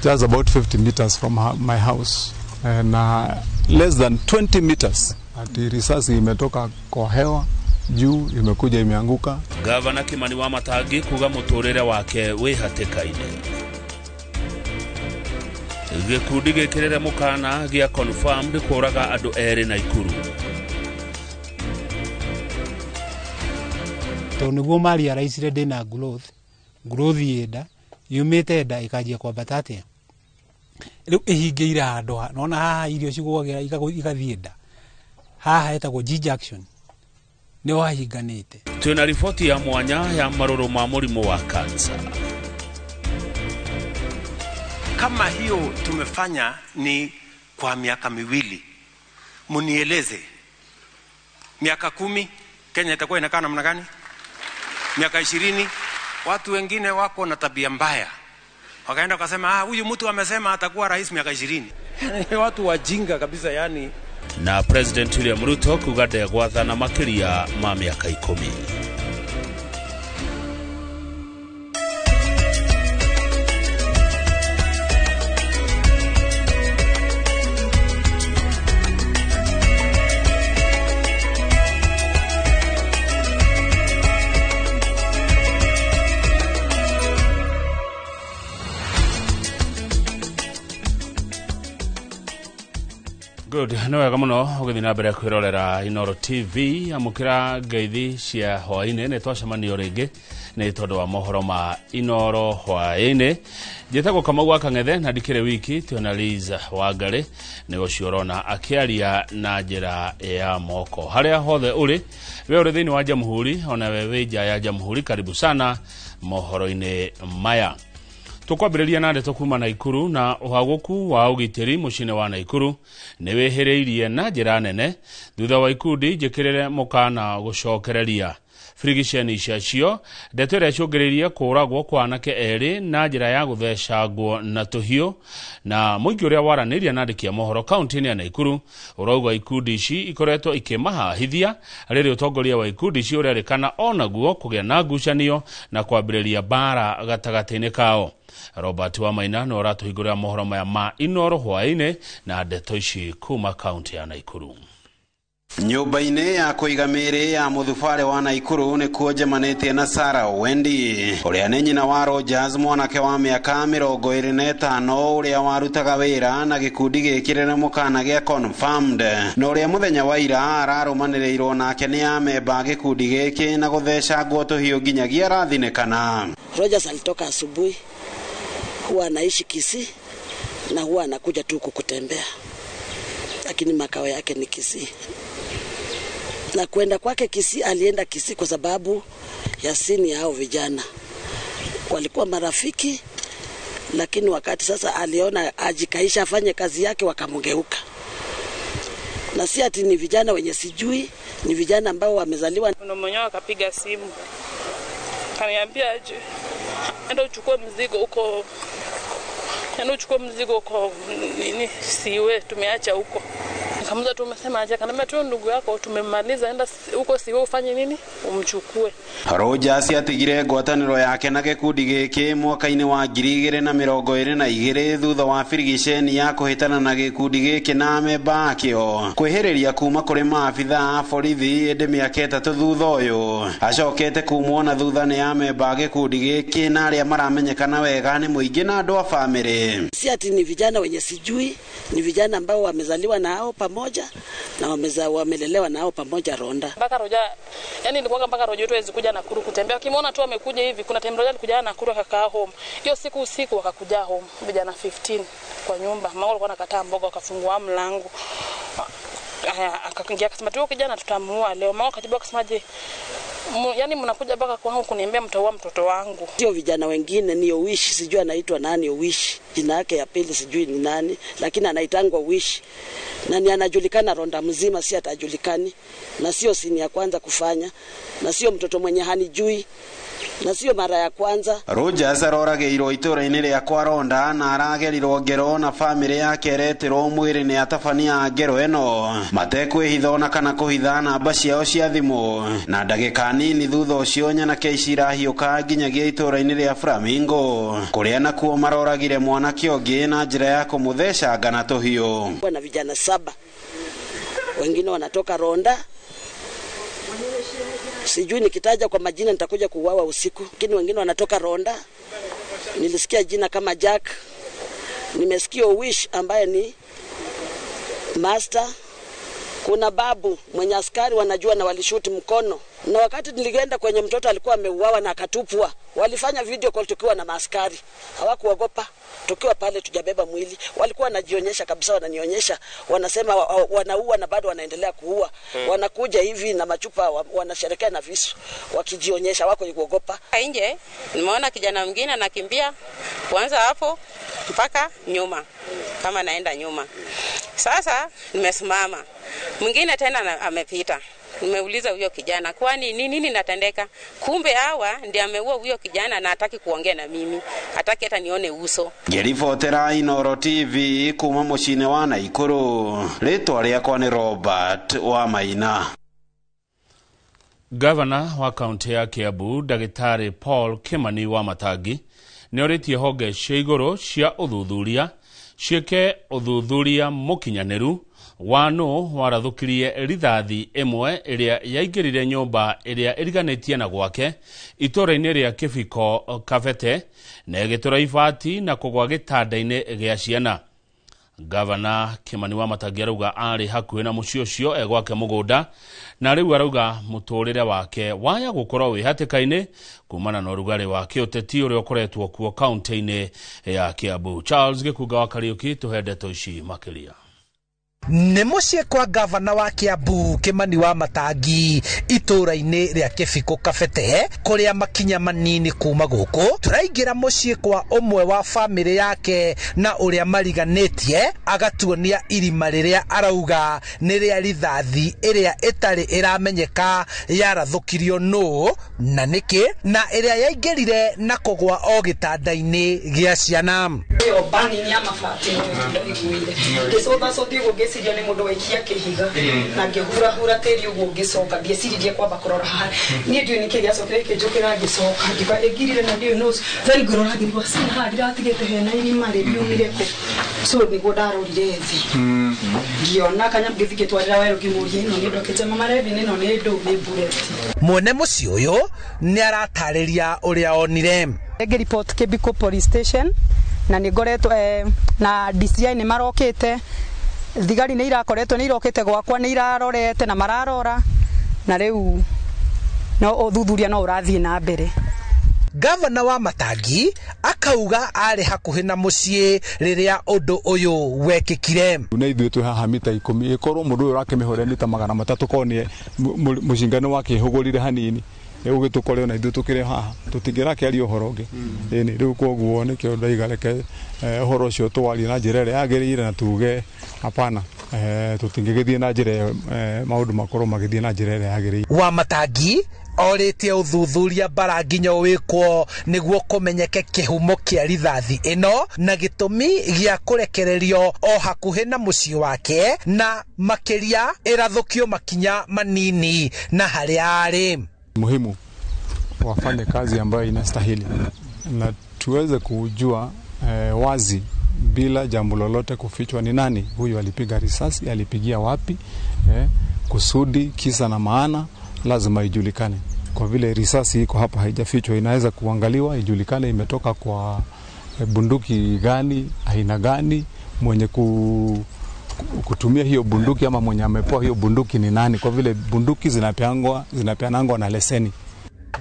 just about 50 meters from my house, na less than 20 meters ati risasi imetoka kwa hewa juu imekuja imeanguka. Gavana Kimani Wamatangi kuga muturire wake wihatikaine. Gikundi gikirire mukana gia confirmed kuraga andu eri Naikuru. Toniguo mari ya rais rede na growth yenda yumite enda ikajia kwa batate riu ihingeira handu nona haha irio cigwagira igathienda haha etagwo G junction ni wahinganite. Tuna ripoti ya mwanya ya maruru ma murimu wa kansa. Kama hiyo tumefanya ni kwa miaka miwili, munieleze miaka 10 Kenya itakuwa inakaa namna gani? Miaka 20 watu wengine wako na tabia mbaya, wakaenda wakasema huyu mtu amesema atakuwa rais miaka 20. Watu wajinga kabisa yani. Na President William Ruto kugade gwathana makiria ma miaka 10. Good. No kama no ugithina mbere kwirorera Inoro TV amukira ngeithi cia hwaine ne twacemania ringi ni tondu wa mohoro ma Inoro hwaine. Jetagwo Kamau Kang'ethe na ndikire wiki tuona Liza Wangari ni uciorona akiaria na njira ya moko. Haria hothe uri we uri thini wa Jamhuri ona wewe nja ya Jamhuri, karibu sana mohoro-ine maya. Tukwambĩrĩria na ndeto kuma Naikuru na uhaguku wa ugitiri mucine wa Naikuru ni wehereirie na njira nene thutha wa ikundi njikirire mukana gucokereria frigisheni cio ndeto iria ciongeririe kuragwo kwa anake eri na njira ya guthecangwo na tuhio, na muingi uria waraniria na ndikia mohoro kaunti ya Naikuru urauga ikundi ici ikoretwo ikimahahithia riri utongoria wa ikundi ici uria rikana onaguo kugia na ngucanio na kwambĩrĩria bara gatagati-inĩ kao. Robert Wamaina no ratuhingurira mohoro maya ma Inoro hwaine na ndeto ici kuma kaunti ya Naikuru. Nyumba-inĩ ya kũiga mĩĩrĩ ya mũthubare wa Naikuru nĩ kuojemanĩtie na Sarah Wendi ũrĩa nĩ nyina wa Rogers, mwanake wa mĩaka 25 ũrĩa warutaga wĩra na gĩkundi gĩkĩrĩre mũkana gĩa confirmed, na ũrĩa mũthenya wa ira ararũmanĩrĩirwo nake nĩ amemba gĩkundi gĩkĩ na gũthecangwo tũhiũ nginyagia arathinĩkana. Rogers alitoka asubuhi, huwa anaishi Kisii na huwa anakuja tu kukutembea, lakini makao yake ni Kisii. Na kwenda kwake Kisii, alienda Kisii kwa sababu ya sini hao vijana walikuwa marafiki, lakini wakati sasa aliona ajikaisha afanye kazi yake wakamgeuka. Na si ati ni vijana wenye sijui, ni vijana ambao wamezaliwa. Mwenyewe akapiga simu kaniambia aje enda uchukue mzigo huko, enda uchukue mzigo huko nini siwe tumeacha huko. Nikamuza tu umesema aje, kanambia tu ndugu yako tumemaliza, enda huko siwe ufanye nini umchukue. Rogers atigire ngwatanĩro yake na gĩkundi gĩkĩ mwaka-inĩ wa 2022 thutha wa firigisheni ya kũhĩtana na gĩkundi gĩkĩ na amemba akĩo kwĩhĩrĩria kuma kũrĩ maabitha a borithi ĩndĩ mĩaka 3 thutha ũyũ. Acokete kumwo na thutha nĩ amemba gĩkundi gĩkĩ na arĩa maramenyekana wega nĩ mũingĩ na andũ a bamĩrĩ. Si ati ni vijana wenye sijui, ni vijana ambao wamezaliwa nao pamoja na wamelelewa nao pamoja Ronda. Mpaka Roja, yani nilikuwa mpaka Roja tu hawezi kuja Nakuru kutembea. Ukimwona tu amekuja hivi, kuna time Roja alikuja Nakuru akakaa home. Hiyo siku usiku wakakuja home vijana 15 kwa nyumba. Mama alikuwa anakataa mboga, akafungua mlango. Akaingia akasema tu kijana tutamuua leo. Mama akatibu akasema je, yani mnakuja mpaka kwangu kuniambia mtaua mtoto wangu. Sio vijana wengine ni Owish, sijui anaitwa nani Owish. Jina yake ya pili sijui ni nani, lakini anaitangwa Owish. Na ni anajulikana Ronda mzima, si atajulikani. Na sio sini ya kwanza kufanya. Na sio mtoto mwenye hanijui. na sio mara ya kwanza. Rogers arorageirwo itura-ini ria kwa Ronda na aragerirwo ngero na family yake ereterwo mwiri ni atabania ngero eno matekwihitha ona kana kuhitha namba ciao cia thimu na ndagika nini thutha ucio nyanake icirahiuka nginyagia itura-ini ria Flamingo kuria nakuo maroragire mwanake ungi na njira ya kumutheca ngana tuhio. Wana vijana 7 wengine wanatoka Ronda. Sijui nikitaja kwa majina nitakuja kuuawa usiku. Lakini wengine wanatoka Ronda. Nilisikia jina kama Jack. Nimesikia Wish ambaye ni Master. Kuna Babu mwenye askari wanajua na walishuti mkono. Na wakati nilienda kwenye mtoto alikuwa ameuawa na akatupwa, walifanya video call tukiwa na maaskari. Hawakuogopa. Tukiwa pale tujabeba mwili, walikuwa wanajionyesha kabisa, wananionyesha, wanasema wanaua na bado wanaendelea kuua. Wanakuja hivi na machupa, wanasherekea na visu, wakijionyesha, wako kuogopa. Nje nimeona kijana mwingine anakimbia kuanza hapo mpaka nyuma, kama naenda nyuma. Sasa nimesimama, mwingine tena amepita. Nimeuliza huyo kijana, kwani nini natendeka? Kumbe hawa ndiye ameua huyo kijana na hataki kuongea na mimi. Hataki hata nione uso. Gerifotera Inoro TV kuma mucine wa Naikuru. Ritwa riakwa ni Robert wa Maina. Gavana wa kaunti ya Kiambu Dagitari Paul Kimani wa Matangi nioritie honge cia iguru cia uthuthuria cieke uthuthuria mukinyaniru wano warathukirie rithathi imwe iria yaingirire nyumba iria iriganitie na gwake itura-ini ria Kibiko Kabete na igitura ibati na kugwa gitanda-ini gia ciana. Gavana Kimani wa Matangi arauga ari hakuhi na mucio cio egwake mugunda na riu arauga muturire wake waya gukorwo wi hatikaini kumana na urugari wa kiuteti uria ukoretwo kuo kaunti-ini ya Kiambu. Charles Gikuga wa Kariuki tuhende toici makiria. Nĩ muciĩ kwa gavana wa Kiambu Kimani wa Matangi itura-inĩ ria Kibiko Kabete kuria makinya manini kuma guku turaingira muciĩ kwa umwe wa family yake na uria mariganitie agatuonia irima riria arauga nĩ ria rithathi iria itari iramenyeka yarathukirio no na niki na iria yaingirire na kugwa o gitanda-inĩ gia ciana. Yo bani ni amafati ndiguire ngicoka ngeciria ni mundu waikia kihiga na ngihura tiri uguo ngicoka ngeciria kwamba kurora haha ni ndio niki giacokire kijukira ngicoka ngiba egirire na ndio nose then ngorora ngirwa sina ha ndiratigite hena irima riumire ko so niguo ndarorire thi ngiona kanya ngithike twarira wero ngimurie no ndokete mama revi nino ni ndu ni bullet. Mwene muci uyu ni aratariria uria onire report Kibiko police station na nigoretwo na DCI ni marokite thigari ni irakoretwo ni irokite gwakwa ni irarorete na mararora na riu no uthuthuria no urathie na mbere. Gavana wa Matangi akauga ari hakuhi na muciĩ riria undu uyu wekikire. Na ithuĩ twi haha mita 10 ikorwo mundu uyu rakimihore mita 300 konie mucingano wake hugurire hanini ugitukore na ithuĩ tukire haha tutingirakiaria uhoro ungi ni riu koguo ni kio ndaigareke uhoro ucio twari na njira ĩrĩa yagĩrĩire na tuge hapana tutingigithie na njira maundu makorwo magithie na njira ĩrĩa yagĩrĩire. Wa Matangi oritie uthuthuria bara nginya wikwo niguo kumenyeke kihumo kia rithathi ino na gitumi gia kurekererio o hakuhi na muciĩ wake na makiria irathukio makinya manini na haria ari. Muhimu wafanye kazi ambayo inastahili na tuweze kujua wazi bila jambo lolote kufichwa ni nani huyu alipiga risasi, alipigia wapi, kusudi, kisa na maana lazima ijulikane. Kwa vile risasi iko hapa haijafichwa, inaweza kuangaliwa ijulikane imetoka kwa bunduki gani, aina gani, mwenye kutumia hiyo bunduki ama mwenye amepewa hiyo bunduki ni nani, kwa vile bunduki zinapeanangwa na leseni.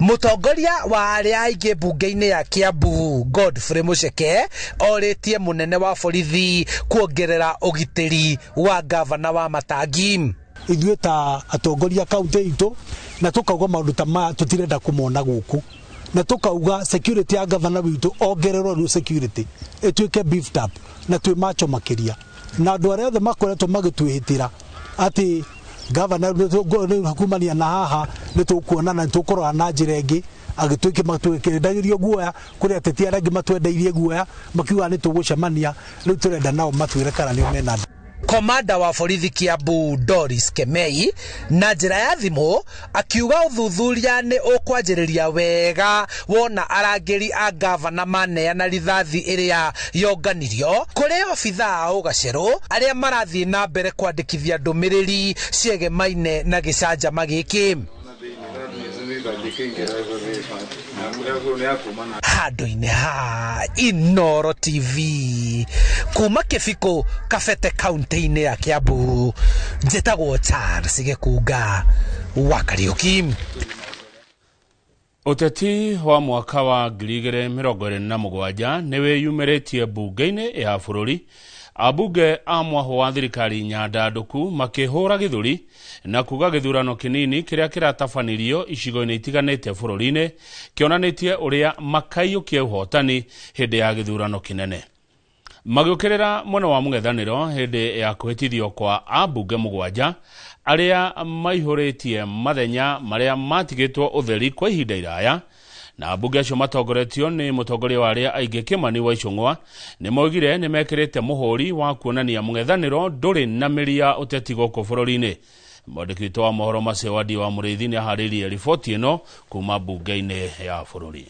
Mutongoria wa aria aingi bunge-ini ya Kiambu Godfrey Muceke oritie munene wa borithi kuongerera ugitiri wa gavana wa Matangi. Ithuĩ ta atongoria kaunti itu na tukauga maundu ta ma tutirenda kumona guku na tukauga security ya gavana witu ongererwo ni security ituike beefed up na twi macho makiria na andu aria othe makoretwo magitwihitira ati gavana kumania na haha ni tukuonana ni tukurora na njira ingi agituike matwekendagirio guoya kuri ateti arangi matwendeirie guoya makiuga ni tugucemania riu turenda nao matwire kana ni mena. Komanda wa borithi Kiambu Doris Kemei na njira ya thimu akiuga uthuthuria ni ukwanjiriria wega wona arangiri a gavana maneana rithathi iria yonganirio kuri obitha ugaceru aria marathie na mbere kwandikithia ndumiriri ciegemaine na gicanjama giki. Handu-inĩ ha Inooro TV kuma Kĩbiko Kabete kaunti-inĩ ya Kiambu, njĩtagwo Charles Gĩkunga wa Kariuki. Uteti wa mwaka wa 2027 niwe yumeretie bunge-inĩ ya bũrũri. Abunge a mwaho wa thirikari nyandanduku makihura githuri na kuga githurano kinini kiria kiratabanirio icigo-inĩ itiganĩte bũrũri-inĩ kionanĩtie uria makaiyũkia ũhotani hĩndĩ ya githurano kinene. Magĩũkĩrĩra mwena wa mũng'ethanĩro hĩndĩ ya kũhĩtithio kwa abunge 7 aria maihũrĩtie mathenya maria matigĩtwo ũtheri kwa ihinda iraya, na abunge acio matongoretio ni mũtongoria wa aria aingĩ Kimani wa Icũng'wa ni moigire ni mekĩrĩte mũhũri wa kuonania mũng'ethanĩro ndũrĩ na mĩri ya ũteti gũkũ bũrũri-inĩ. Mwandĩki witũ wa mohoro macio Wadi wa Mũrĩithi nĩ aharĩirie riboti ĩno kuma bunge-inĩ ya bũrũri.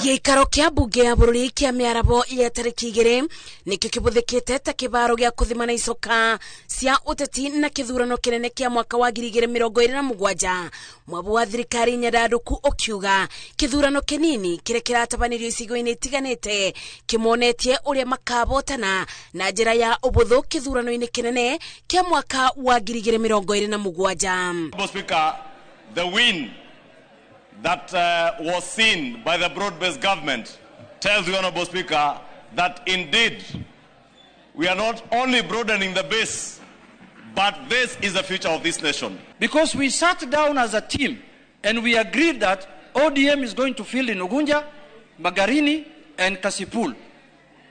Gĩikaro kĩa bunge ya bũrũri kĩa mĩarabo ya tarĩki 2 nĩkĩo kĩbũthĩkĩte ta kĩbaro gĩa kũthimana icoka cia ũteti na kĩthurano kĩnene kĩa mwaka wa 2027. Mwabu wa thirikari nyandanduku ũkiuga kĩthurano kĩnini kĩrĩa kĩratabanirio icigo-inĩ itiganĩte kĩmonetie ũrĩa makabotana na njĩra ya ũbũthũ kĩthurano-inĩ kĩnene kĩa mwaka wa 2027. Speaker, the win that was seen by the broad-based government tells the Honourable Speaker that indeed we are not only broadening the base, but this is the future of this nation. Because we sat down as a team and we agreed that ODM is going to fill in Ugunja, Magarini and Kasipul,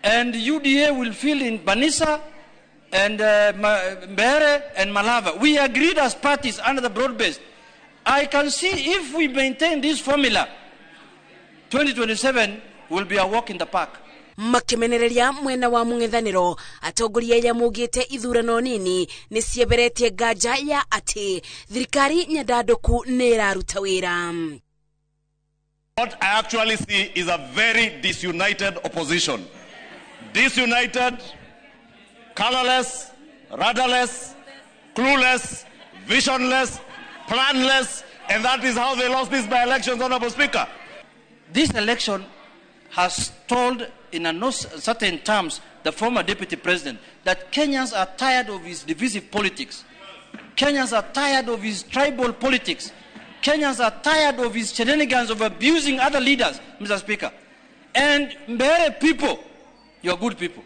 and UDA will fill in Banisa and Mbeere and Malava. We agreed as parties under the broad-based. I can see if we maintain this formula, 2027 will be a walk in the park. Makimenereria mwena wa mũng'ethanĩro atongoria ya mugĩte ithurano nini nĩ cieberetie nganja ya atĩ thirikari nyandanduku nĩ ĩraruta wĩra. What I actually see is a very disunited opposition. Disunited, colorless, rudderless, clueless, visionless, planless, and that is how they lost these by-elections, Honourable Speaker. This election has told in a no certain terms the former Deputy President that Kenyans are tired of his divisive politics. Kenyans are tired of his tribal politics. Kenyans are tired of his shenanigans of abusing other leaders, Mr. Speaker. And Mbeere people, you are good people.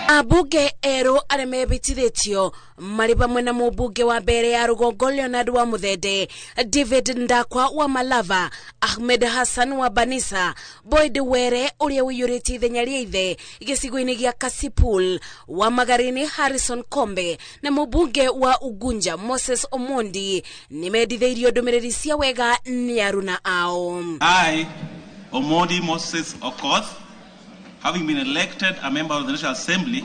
Abunge ero aremebitithĩtio marĩ bamwe na mũmbunge wa mbere ya rũgongo Leonard wa Muthende, David Ndakwa wa Malava, Ahmed Hassan wa Banisa, Boyd Were ũrĩa wĩyũrĩtie ithenya rĩa ithe gĩcigo-inĩ gĩa Kasipul, wa Magarini Harrison Kombe na mũmbunge wa Ugunja Moses Omondi nĩmendithĩirio ndũmĩrĩri cia wega nĩ aruna ao. I, Omondi Moses Okoth, having been elected a member of the National Assembly,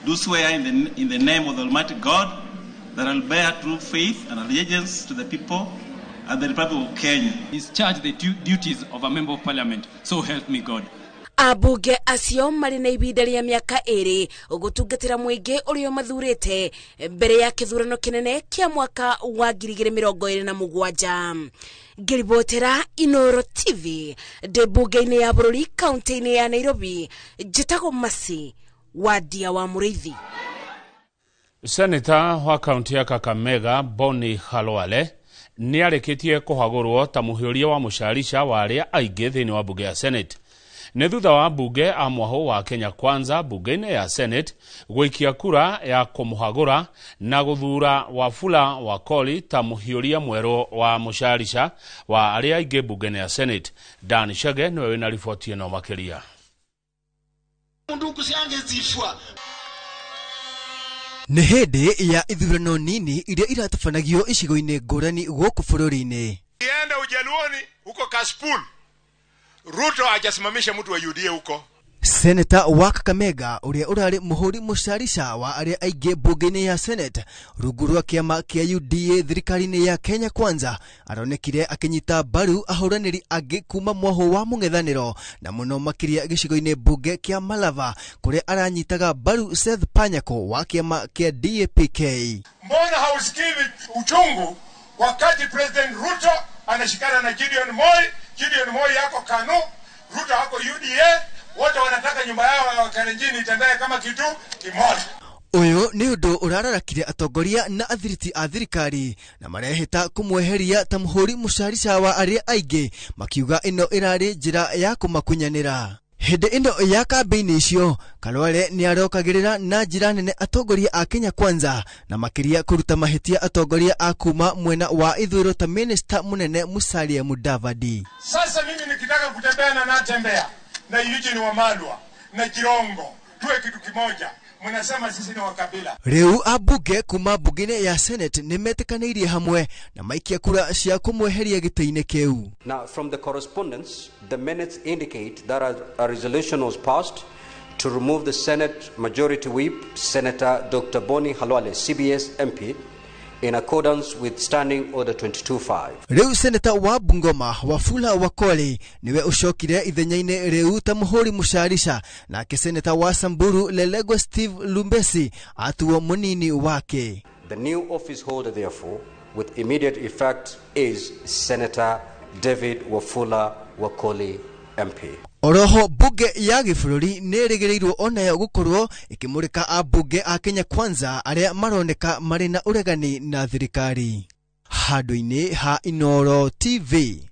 do swear in the name of the Almighty God that I will bear true faith and allegiance to the people and the Republic of Kenya. Discharge the duties of a member of Parliament, so help me God. Abunge acio marĩ na ibinda rĩa mĩaka 2 gũtungatĩra mũingĩ ũrĩa mathurĩte mbere ya kĩthurano kĩnene kĩa mwaka wa 2027. Ngĩribotera Inooro TV ndĩ-mbunge-inĩ ya bũrũri kaunti-inĩ ya Nairobi, njĩtagwo Masi Wadi wa Mũrĩithi. Senator wa kaunti ya Kakamega Boni Khalwale nĩ arĩkĩtie kũhagũrwo ta mũhiũria wa mũcarica wa arĩa aingĩ thĩinĩ wa bunge ya Senate. Nĩ thutha wa bunge a mwaho wa Kenya Kwanza bunge-inĩ ya Senate gũikia kura ya kũmũhagũra na gũthura Wafula Wakoli ta mũhiũria mwerũ wa mũcarica wa arĩa aingĩ bunge-inĩ ya Senate. Dan Shege nĩwe wĩna riboti ĩno makĩria. Nĩ hĩndĩ ya ithurano nini iria iratabanagio icigo-inĩ ngũrani gũkũ bũrũri-inĩ. Nienda Ujaluoni huko Kasipul, Ruto hajasimamisha mtu wa UDA huko. Seneta wa Kakamega uria urari muhuri mucarisha wa aria aingĩ bunge-inĩ ya Senate rungu rwa kĩama kĩa UDA thirikari-inĩ ya Kenya Kwanza aronekire akinyita mbaru ahũranĩri angĩ kuma mwaho wa mũng'ethanĩro na mũno makĩria gĩcigo-inĩ bunge kĩa Malava kuria aranyitaga mbaru Seth Panyako wa kĩama kĩa DAP-K. Mbona hausikii uchungu wakati President Ruto anashikana na Gideon Moi yako KANU, Ruto yako UDA, wote wanataka nyumba yao ya Kalenjin itembee kama kitu kimoja. Uyu ni undu urarakire atongoria na athiriti a thirikari na mareheta kumweheria ta muhuri mucarisha wa aria aingĩ makiuga ino irari njira ya kumakunyanira. Hĩndĩ ĩno ya kambĩini icio Kalwale ni arokagĩrĩra na njira nene atongoria a Kenya Kwanza na makiria kuruta mahitia atongoria a kuma mwena wa ithuro ta minister munene Musalia Mudavadi. Sasa mimi nikitaka kutembea na natembea na Eugene Wamalwa na Kirongo tuwe kitu kimoja, mnasema sisi ni wakabila. Riu abunge kuma bunge ya Senate nimetikanirie hamwe na maikia kura cia kumweheria gĩtĩ-inĩ kĩu. Now from the correspondence, the minutes indicate that a resolution was passed to remove the Senate Majority Whip, Senator Dr. Boni Khalwale, CBS MP, in accordance with Standing Order 22.5. Riu Senator wa Bungoma Wafula Wakoli niwe ucokire ithenya-inĩ riu ta muhuri mucarisha na Senator wa Samburu Lelegwa Steve Lumbesi atuo munini wake. The new office holder therefore with immediate effect is Senator David Wafula Wakoli MP. Oroho bunge ya gĩbũrũri nĩ ĩrĩgĩrĩirwo onayo gũkorwo ikĩmũrĩka abunge a Kenya Kwanza arĩa maroneka marĩ na ũregani na thirikari. Handũ-inĩ ha Inooro TV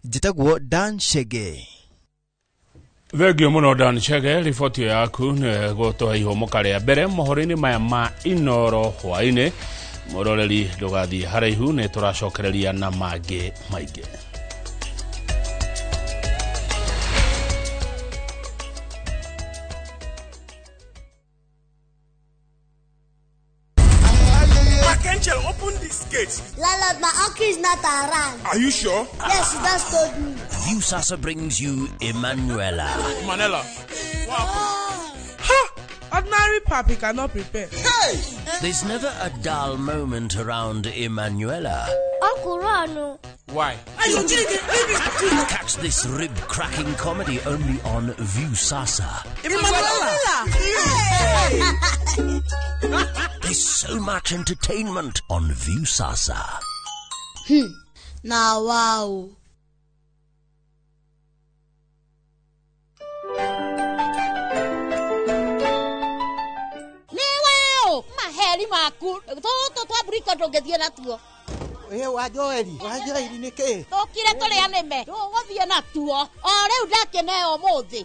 njĩtagwo Dan Chege. Thengio mũno Dan Chege, riboti yaku nĩ gũtũhe ihomoka rĩa mbere mohoro-inĩ maya ma Inooro hwaĩ-inĩ. Mũroreri ndũgathiĩ haraihu, nĩ tũracokereria na mangĩ maingĩ. Angel, open this gate. Landlord, my uncle is not around. Are you sure? Yes, he just told me. Viusasa brings you Emanuela. Manela. Ha! Ordinary papi cannot prepare. Hey! There's never a dull moment around Emanuela. Uncle Rano. Why? Catch this rib-cracking comedy only on Viusasa. Emanuela! There's so much entertainment on Viusasa. Now, wow. Maheri maku. Toto twaburika ndũngĩthiĩ natuo. Wa Joeli nĩkĩ? Tũkire tũrĩa nĩme. Tũgũthiĩ natuo. O rĩu ndakeneo mũthĩ.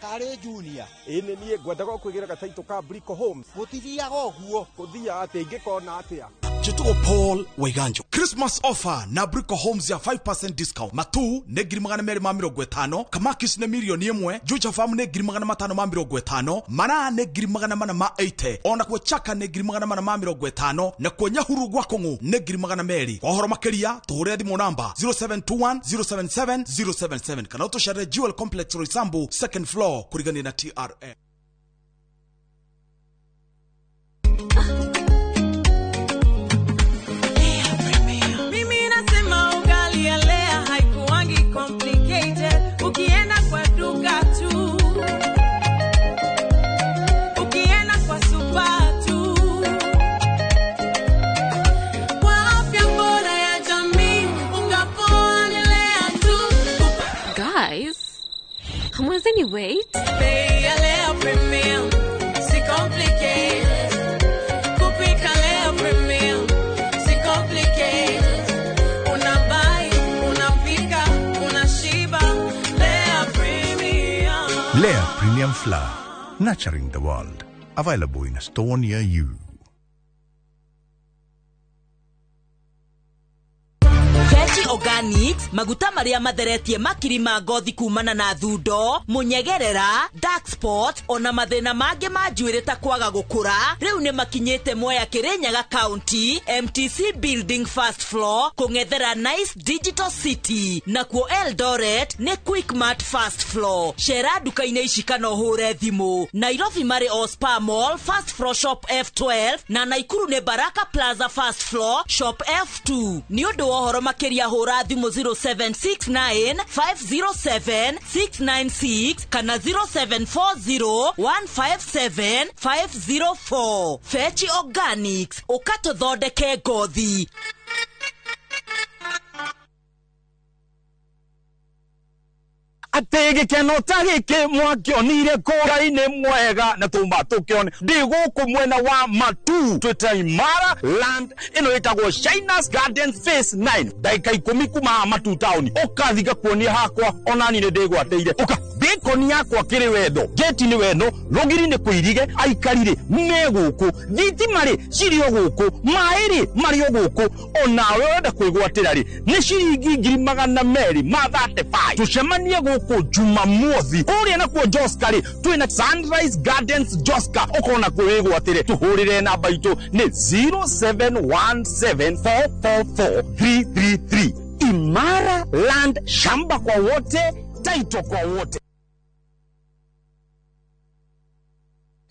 Karĩ Junior. Ĩnĩ niĩ ngwendaga kwĩgĩra gataitũ ka Brico Homes. Gũtithiaga ũguo. Gũthiaga atĩ ingĩkona atĩa. Jituo Paul Waiganjo. Christmas offer na Brico Homes ya 5% discount. Matu ne girimagana mere ma 50. Kamakis ne milioni 1. Juja Farm ne girimagana 550. Mana ne girimagana mana ma 80. Ona kwa Chaka ne girimagana mana ma 50. Na kwa Nyahuru Gwakongo ne girimagana meri. Kwa horo makeria tuhore thimo namba 0721 077 077. Kana utoshare Jewel Complex Roysambu second floor kurigani na TRA. Ukienda kwa duka tu, ukienda kwa supa tu, kwa afya bora ya jamii ungaponelea tu. Guys, hamwezeni wait? Bei ya Lea Premium, si complicated. Kupika Lea Premium, si complicated. Unabai, unapika, unashiba. Lea Premium Flour, nurturing the world. Available in a store near you. Get Organics, maguta maria matheretie makiri ma ngothi kumana na thundo, munyegerera, dark spot, ona mathina mangi ma njuĩrĩ ta kwaga gũkũra. Rĩu nĩ makinyĩte Mwea Kirinyaga County, MTC Building first floor, kũng'ethera Nice Digital City. Nakuo Eldoret nĩ Quickmart first floor. Cera duka-inĩ ici kana ũhũre thimũ. Nairobi marĩ Ospa Mall first floor shop F12 na Naikuru nĩ Baraka Plaza first floor shop F2. Nĩ ũndũ wa ũhoro makĩria hũra thimũ 0769 507 696 kana 0740 157 504. Fetch Organics, ukatũthondeke ngothi. Atege kenota gike mwakionire kora-inĩ mwega na tumba tukione ndi guku mwena wa Matu twita Imara land ino itagwo Shinas Gardens phase 9 daika 10 kuma Matu town ukathiga kuonia hakwa onani ni ndigwateire uka bikoni yakwa kiri wendo geti ni wendo rogiri ni kuirige aikarire meguku thiti mari cirio guku mairi mario guku onawe wenda kwigwatira ri ni ciringi 235 tucemanie guku Jumamothi uria na kuo Joskari twina Sunrise Gardens Joska ukona kwigwatire tuhurire namba itu ni 0717444333 Imara land, shamba kwa wote, taito kwa wote.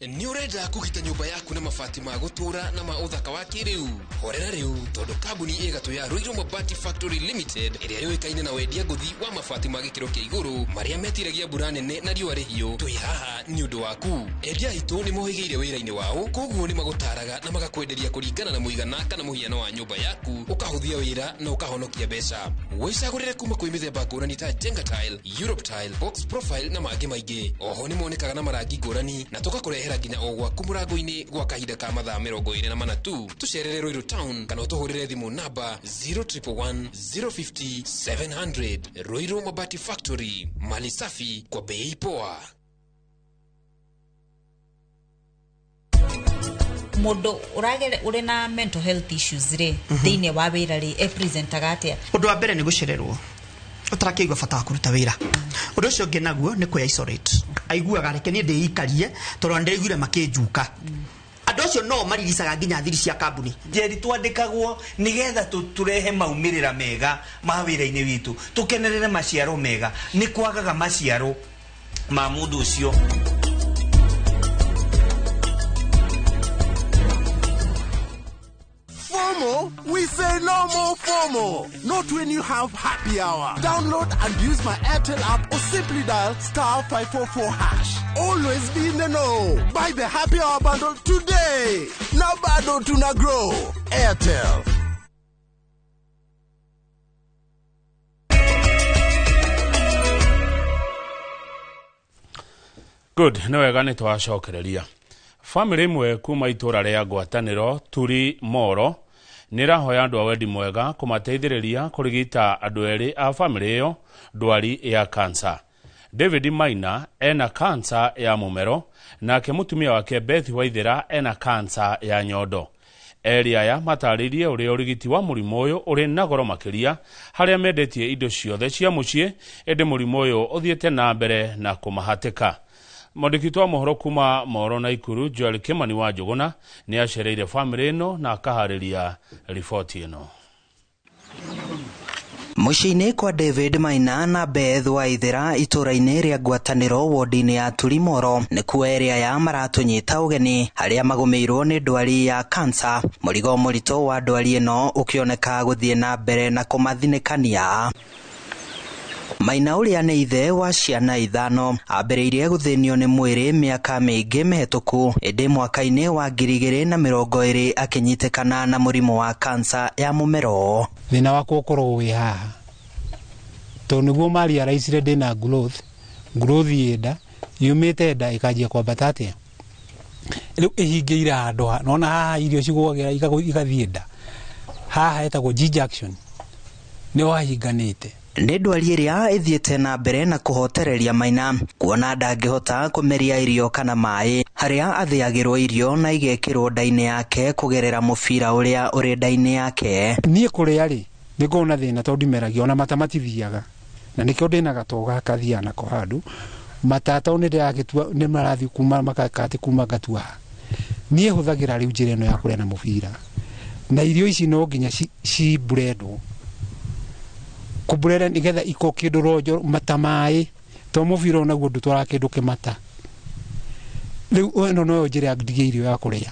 Ni urenda kugita nyumba yaku na mabati ma gutura na ma uthaka wa kiriu horera riu tondu kambuni igatu ya Ruiru Mabati Factory Limited iria yoikaine na wendia nguthi wa mabati ma gikiro kia iguru maria metiragia mbura nene na riua rihio twi haha ni undu waku endia itu ni mohigeire wira-ini wao koguo ni magutaraga na magakwenderia kuringana na muigana kana muhiano wa nyumba yaku ukahuthia wira na ukahonokia mbeca wicagurire kuma kwi mithemba ngurani ta Jenga Tile, Europe Tile, Box Profile na mangi maingi oho ni monekaga na marangi ngurani na tugakurehera nginya ogwa kumurango-ini gwa kahinda ka mathaa 24 tu tucerere Ruiru Town kana utuhurire thimu namba 0111 050 700. Ruiru Mabati Factory, mali safi kwa bei poa. Modo uragere uri na mental health issues re thiine wa wira ri e presentaga atia undu wa mbere ni gucererwo utarakiigwa bata kuruta wira undu ucio ngi naguo ni ku isolate aiguaga reke ni ndeikarie tondu ndeiguire makinjuka andu acio no mariricaga nginya thiri cia kambuni jeri twandikagwo nigetha turehe maumirira mega ma wira-ini witu tukenerere maciaro mega ni kwagaga maciaro ma mundu ucio. FOMO, we say no more FOMO. Not when you have happy hour. Download and use my Airtel app or simply dial *544#. Always be in the know. Buy the happy hour bundle today. Now bado tuna grow. Airtel. Good, no wega ni twacokereria. Family imwe kuma itura ria ngwataniro turi Moro nirahoya andu a wendi mwega kumateithiriria kurigita andu eri a family iyo ndwari ya cancer. David Maina ena cancer ya mumero nake mutumia wake Beth Waithira ena cancer ya nyondo. Eri aya mataririe uri urigiti wa murimu uyu uri na goro makiria haria mendetie indo ciothe cia mucii ende murimu uyu uthiete na mbere na kumahatika. Mwandiki wa mohoro kuma Moro na Ikuru Joel Kimani wa Njuguna ni acereire family ino na akahariria riboti ino. Muciini kwa David Maina na Beth Waithira itura-ini ria ngwataniro wodi-ini ya turi Moro ni kuo area ya maratunyita ugeni haria magumirwo ni ndwari ya cancer. Murigo murito wa ndwari ino ukioneka guthie na mbere na kumathinikania. Maina uria ni ithe wa ciana 5 ambiriirie guthinio ni mwiri miaka mingi mihituku indi mwaka-ini wa 2020 akinyitikana na murimu wa cancer ya mumero. Thina wako ukorwo wi haha to niguo mari araicire ndina growth yenda yumite nda ikajia kwambata atia riu ihingeire handu nona haha irio cigwagira igathie nda haha etagwo G-junction ni wahinganite. Ni ndwari iria ithiete na mbere na kuhotereria Maina kuona ndangihota kumeria irio kana mai haria athiagirwo irio na igekirwo ndaini yake kugerera mufira uria uri ndaini yake. Nie kuria ri Nĩngona thĩna tondũ meragia ona matamatithiaga. Na nĩkĩo ndĩna gatoga kathia nako handu. Matata nĩ ndĩragĩtua nĩ marathiĩ kuma makakati kuma gatua. Niĩ hũthagĩra rĩu njĩra ĩno ya kũrĩa na mũbira. Na irio ici no nginya ci breadwo. Kũbreda nĩgetha iko kĩndũ rojo matamaĩ. To mũbira onaguo ndũtwara kĩndũ kĩmata. Rĩu ĩno no njĩra ya ndigĩ irio ya kũrĩa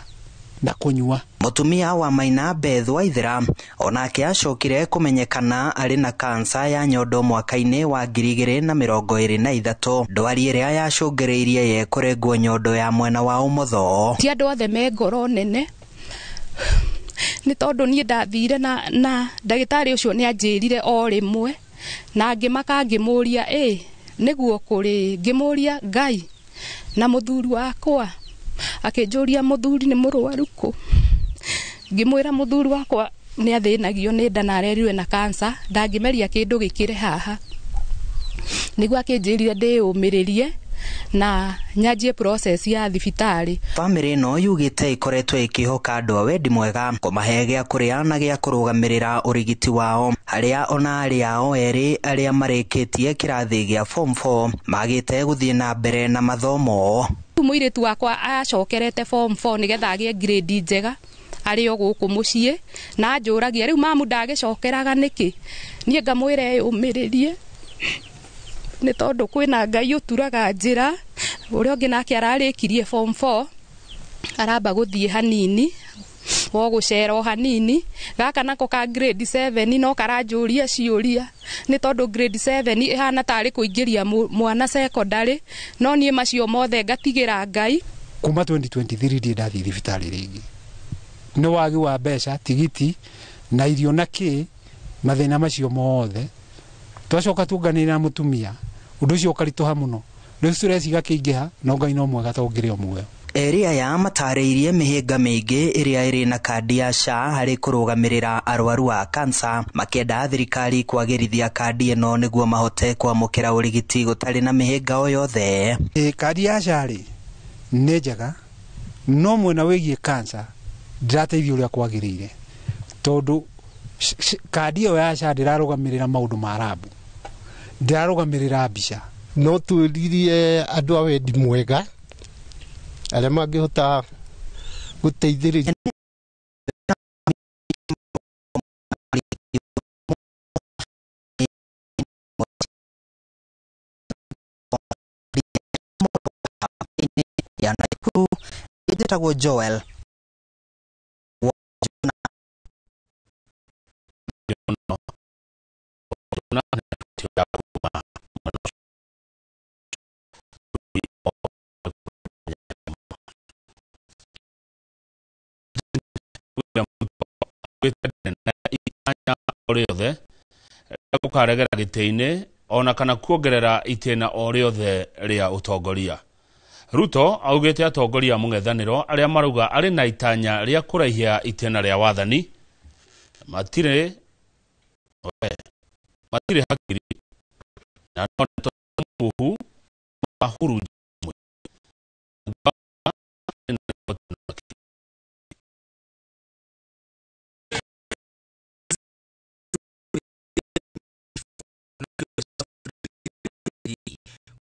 na kũnyua. Mũtumia wa Maina Beth Waithera onake acokire kũmenyekana arĩ na kansa ya nyondo mwaka-inĩ wa 2023, ndwari ĩrĩa yacũngĩrĩirie ye kũrengwo nyondo ya mwena wa ũmotho. Ti andũ othe me ngoro nene, nĩ tondũ niĩ ndathire na ndagĩtarĩ ũcio nĩ anjĩrire o rĩmwe, na ngĩmaka ngĩmũria nĩguo kũrĩ, ngĩmũria Ngai na mũthuri wakwa, akĩnjũria mũthuri nĩ mũrwaru kũ. Ngĩmwĩra mũthuri wakwa nĩ athĩnagio nĩ nda na arerirwe na kansa, ndangĩmeria kĩndũ gĩkĩre haha. Nĩguo akĩnjĩrire ndĩyũmĩrĩrie na nyanjie process ya thibitarĩ. Family no yugĩte ikoretwo ĩkĩhoka andũ a wendi mwega kũmahe gĩa kũrĩa na gĩa kũrũgamĩrĩra ũrigiti wao, harĩa ona arĩa ao erĩ arĩa marĩkĩtie kĩrathi gĩa form 4 magĩte gũthiĩ na mbere na mathomo. Mũirĩtu wakwa acokerete form 4 nĩgetha agĩe grade njega arĩ o gũkũ mũciĩ, na njũragia rĩu mamu ndagĩcokeraga nĩkĩ. Niĩ ngamwĩra yũmĩrĩrie nĩ tondũ kwĩna Ngai ũturaga njĩra. Ũrĩa ũngĩ nake ararĩkirie form 4 aramba gũthiĩ hanini wo gũcera hanini, gaka nako ka grade 7 no karanjũria ciũria, nĩ tondũ grade 7 ihana tarĩ kũingĩria mwana secondary, no niĩ macio mothe ngatigĩra Ngai. Kuma 2023 ndiĩ ndathiĩ thibitarĩ rĩngĩ. Nĩ wagi wa mbeca, tigiti na irio na kĩ, mathĩna macio mothe twacoka tuonganĩrĩra na mũtumia, ũndũ ũcio ũkaritũha mũno. Rĩu stress igakĩingĩha, no Ngai no mwega tongĩrĩ o muoyo. Area ya matarĩirie mĩhĩnga mĩingĩ ĩrĩa ĩrĩ na kandi ya SHA harĩ kũrũgamĩrĩra arwaru a kansa, makĩenda thirikari kwagĩrithia kandi ĩno nĩguo mahote kwamũkĩra ũrigiti gũtarĩ na mĩhĩnga o yothe. Kandi ya SHA nĩ njega, no mwena wĩgiĩ kansa ndĩrateithia ũrĩa kwagĩrĩire, tondũ kandi ĩyo ya SHA ndĩrarũgamĩrĩra maũndũ ma rabu, ndĩrarũgamĩrĩra mbica. No twĩririe andũ a wendi mwega arĩa mangĩhota gũteithĩrĩria ya Naikuru. Ĩtagwo Joel Oriothe gukaregera gitĩinĩ ona kana kuongerera itĩna oriothe ria utongoria. Ruto augĩte atongoria mũng'ethanĩro arĩa marauga arĩ na itanya ria kũraihia itĩna ria wathani matire hakiri na muhu mahuru.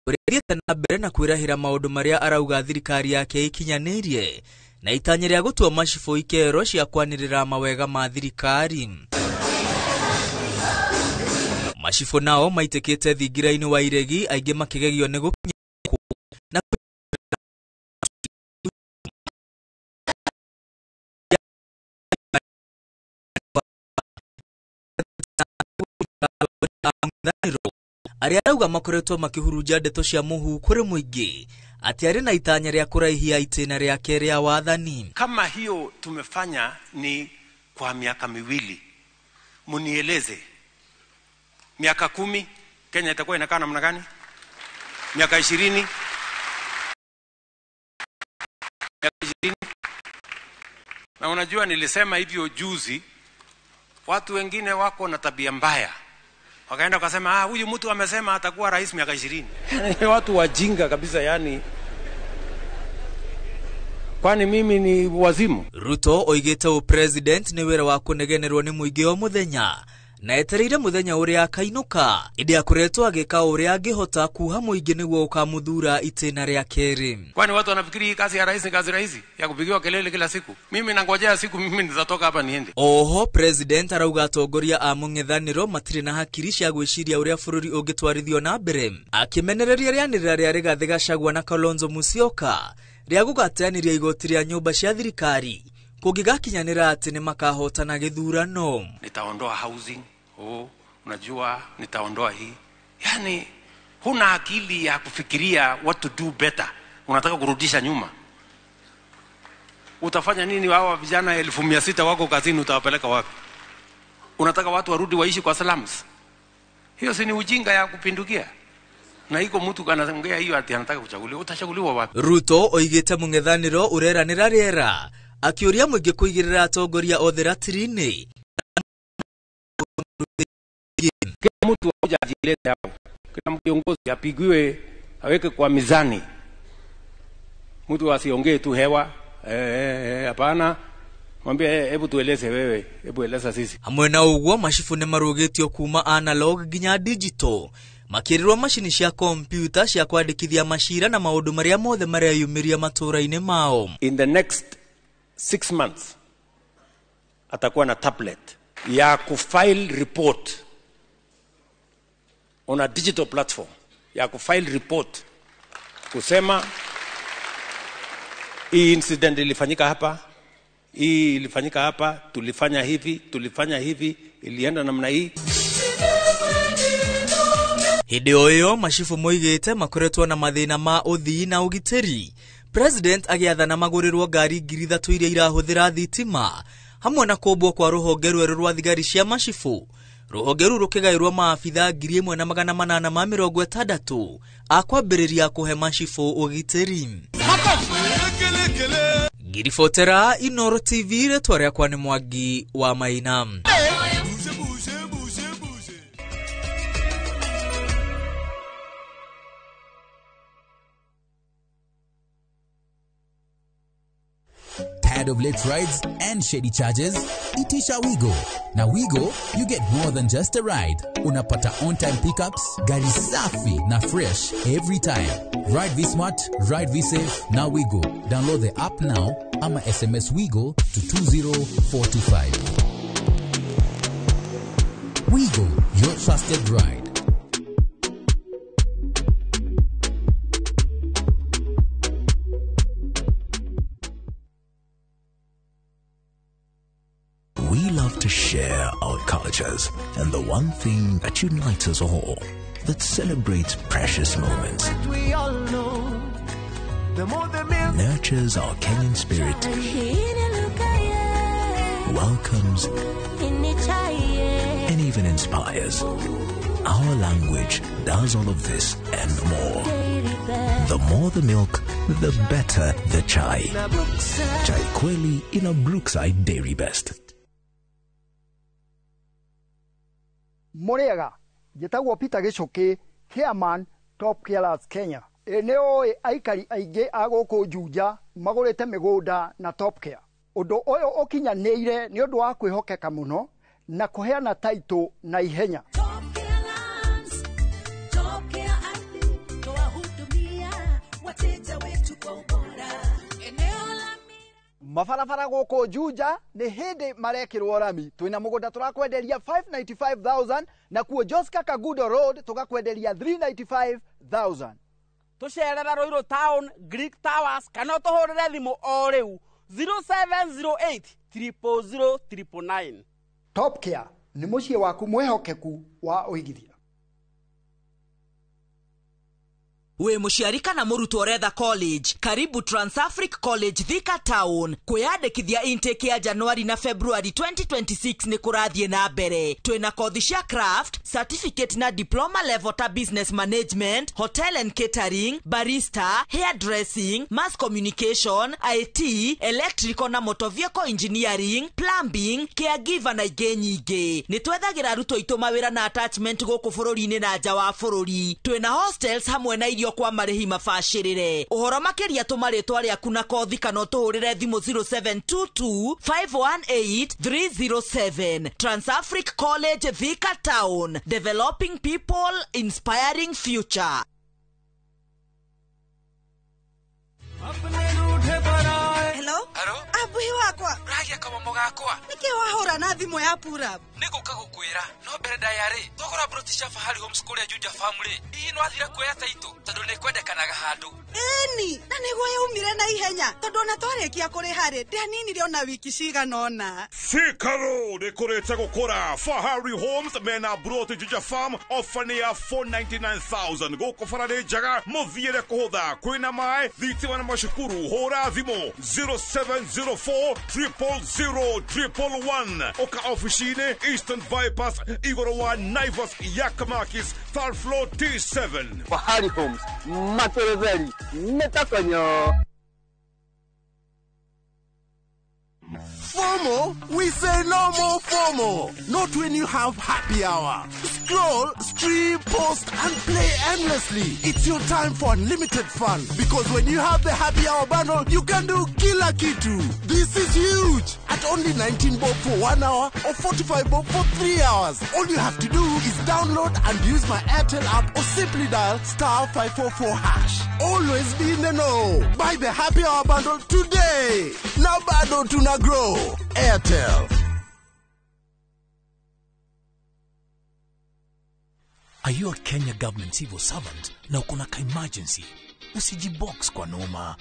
Ũrĩrĩte na mbere na kwĩrahĩra maũndũ marĩa arauga thirikari yake ikinyanĩirie na itanya rĩa gũtua macibũ ikero cia kwanĩrĩra mawega ma thirikari. Macibũ nao maitĩkĩte thingira-inĩ wa iregi, aingĩ makĩgegio nĩ gũkinya na arĩa arauga makoretwo makĩhurunja ndeto cia mũhu kũrĩ mũingĩ atĩ arĩ na itanya rĩa kũraihia itĩna rĩake rĩa wathani. Kama hiyo tumefanya ni kwa miaka miwili, munieleze miaka 10 Kenya itakuwa inakaa namna gani? Miaka 20? Miaka 20? Na unajua nilisema hivyo juzi, watu wengine wako na tabia mbaya. Wakaenda wakasema huyu mtu amesema atakuwa rais miaka 20. Watu wajinga kabisa yani. Kwani mimi ni wazimu? Ruto oigĩte president nĩ wĩra wa kũnegenerwo nĩ mũingĩ o mũthenya na etereire muthenya uria akainuka indi akuretwo agika uria angihota kuha muingi niguo ukamuthura itena ria keri. Kwani watu wanafikiri kazi ya rais ni kazi rahisi ya kupigiwa kelele kila siku? Mimi nangojea siku mimi nitatoka hapa niende. Oho president arauga atongoria a mung'ethaniro matire na hakiri cia gwiciria uria bururi ungitwarithio na mbere, akimenereria rianirira ria Rigathi Gachagua na Kalonzo Musyoka ria gugateaniria igoti ria nyumba cia thirikari kugigakinyanira ati ni makahotana githurano. Nitaondoa housing, unajua nitaondoa hii. Yani huna akili ya kufikiria what to do better. Unataka kurudisha nyuma. Utafanya nini hawa vijana 1600 wako kazini, utawapeleka wapi? Unataka watu warudi waishi kwa slums? Hiyo si ni ujinga ya kupindukia? Na iko mtu anaongea hiyo ati anataka kuchaguliwa. Utachaguliwa wapi? Ruto oigite mung'ethaniro ureranira riera akiuria muingi kuigirira atongoria othe ratiri-ini. Kila mtu aje ajilete hapo. Kila kiongozi apigwe, aweke kwa mizani. Mtu asiongee tu hewa. Hapana. Mwambie hebu tueleze wewe, hebu eleza sisi. Hamwe na uguo mashifu ne marugitio kuma analog ginya digital. Makirirwa mashini cia computer cia kwandikithia mashira na maundu maria mothe maria yumiria matura-ini mao. In the next 6 months atakuwa na tablet ya kufile report on a digital platform, ya kufile report kusema hii incident ilifanyika hapa, hii ilifanyika hapa, tulifanya hivi, ilienda namna hii. Hĩndĩ oyo mashifu moigĩte makoretwo na mathĩna ma uthii na ugitĩri. President agiathana magurirwo ngari 3,000 iria irahuthira thitima hamwe na kumbwo kwa ruhonge rweru rwa thigari cia mashifu. Ruhonge ruru rukigairwo maabitha 1,860 akwambĩrĩria kuhe mashifu ugitĩri. Ngiribotera Inoro TV retwa rĩakwa nĩ Mwangi wa Maina. Tired of late rides and shady charges? Itisha Wigo. Na Wigo, you get more than just a ride. Unapata on-time pickups, gari safi na fresh every time. Ride V-Smart, ride V-Safe, na Wigo. Download the app now, ama SMS Wigo to 20425. Wigo, your trusted ride. We love to share our cultures, and the one thing that unites us all, that celebrates precious moments, nurtures our Kenyan spirit, welcomes, and even inspires. Our language does all of this and more. The more the milk, the better the chai. Chai Kweli in a Brookside Dairy Best. Moriaga, Jetagwo Peter Gichoki, Chairman, Top Carers Kenya. Eneo aikari aige agoko Juja, magorete migunda na Top Care. Undo oyo okinyanĩire nĩ ũndũ wa kwĩhokeka mũno na kũheana title na ihenya. Mabarabara gũkũ Juja nĩ hĩndĩ marekĩrwo rami. Twĩna mũgũnda tũrakwenderia 595,000 na kuo Joska Kagudo Road tũgakwenderia 395,000. Tũcerera Ruiru Town, Greek Towers, kana tũhũrĩre thimũ o rĩu 0708 000 999. Top Care nĩ mũciĩ waku mwĩhokeku wa ũigithia. We muciari kana murutwo uretha college, karibu Transafric College Thika Town. Kwiyandikithia intake ya January na February 2026 ni kurathie na mbere. Twina kothi cia craft, certificate na diploma level ta business management, hotel and catering, barista, hairdressing, mass communication, IT, electrical na motor vehicle engineering, plumbing, caregiver na ingĩ nyingĩ. Ni twethagira aruto itu mawira na attachment gũkũ bũrũri-inĩ na nja wa bũrũri. Twina hostels hamwe na irio kwa marihi mabashirire. Uhoro makiria tumaritwa riaku na kothi kana tuhurire thimu 0722 518 307. Trans-Africa College, Thika Town, developing people, inspiring future. Hello? Abuhi wakwa. Ragia kamambo gakwa. Niki wahora na thimu ya pura. Niguka gukwira no mbere ndayari thogora British Fahari Homeschool ya Juja family ino athira kuoya taito tondu ni kwendekanaga handu Eni na niguo yaumire na ihenya tondu na twarikia kuri hari ndianini riona wiki ciganona Sikaro ni kurete gukora Fahari Homes mena broti Juja farm ofania 499,000 goko farade jaga muthiire kuhutha kwina mai thitima na mashukuru hora thimo 0704 000 oka officine Eastern Bypass igoro wa Naivas Yakamakis third floor T7 Fahari Homes Matereveri Metakonyo. FOMO? We say no more FOMO. Not when you have happy hour. Scroll, stream, post, and play endlessly. It's your time for unlimited fun. Because when you have the happy hour bundle, you can do kila kitu. This is huge. At only 19 bob for 1 hour or 45 bob for 3 hours. All you have to do is download and use my Airtel app or simply dial *544#. Always be in the know. Buy the happy hour bundle today. Now bado tuna grow. Airtel. Are you a Kenya government civil servant na uko ka emergency? Usijibox kwa noma.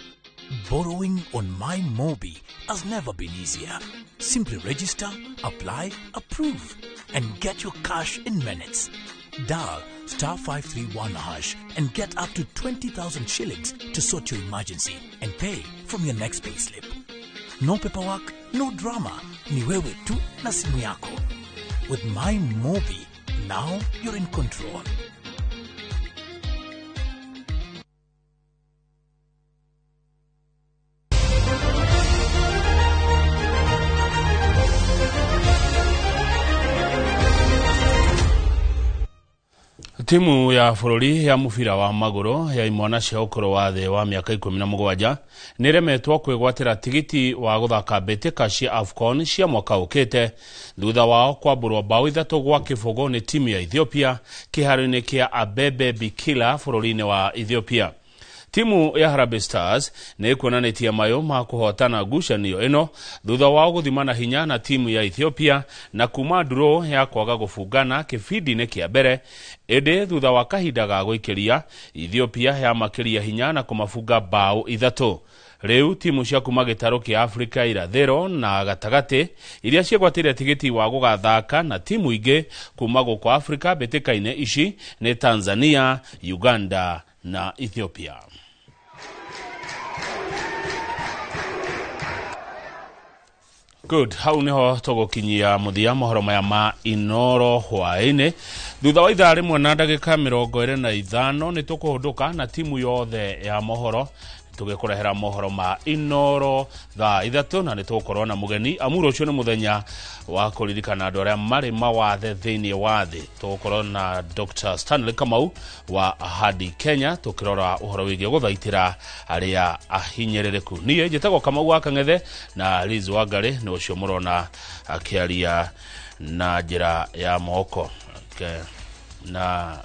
Borrowing on MyMobi has never been easier. Simply register, apply, approve, and get your cash in minutes. Dial *531# and get up to 20,000 shillings to sort your emergency and pay from your next payslip. No paperwork, no drama. Ni wewe tu na simu yako. With MyMobi, now you're in control. Timu ya bururi ya mubira wa maguru ya imwana cia ukuru wa thi wa miaka 17 niremetwo kwigwatira tigiti wa guthaka mbĩtĩka cia AFCON cia mwaka ukite thutha wao kwamburwo bao 3 gwa kibugo ni timu ya Ethiopia kiharo-ini kia Abebe Bikila bururi-ini wa Ethiopia. Timu ya Harambee Stars ni kuonanitie mayo ma kuhotana ngucanio ino thutha wao guthimana hinya na timu ya Ethiopia na kuma draw ya kwaga gufungana kibindi-ini kia mbere ende thutha wa kahinda ga guikiria Ethiopia ya makiria hinya na kumafunga bao 3. Riu timu cia kuma gitaro kia Afrika irathero na gatagati iria ciegwatire tigiti wa gugathaka na timu ingi kuma guko Afrika mbĩtĩka-ini ici ni Tanzania, Uganda na Ethiopia. Good, hau niho tugukinyia muthia mohoro maya ma Inoro hwaini thutha wa ithaa rimwe na ndagika 25 ni tukuhunduka na timu yothe ya mohoro tugikurehera mohoro ma Inoro thaa 3 na nitukorwo na mugeni amuro ucio ni muthenya wa kuririkana andu aria mari mawathe thiini wa thi tugukorwo na Dr. Stanley Kamau wa Ahadi Kenya tukirora uhoro wigie guthaitira aria ahinyereriku nie njitagwo Kamau wa Kang'ethe na Liz Wangari ni ucio murona akiaria na njira ya moko na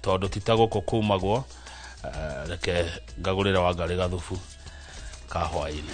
tondu titaguko kumagwo reke ngagurira Wangari gathufu ka hwaini.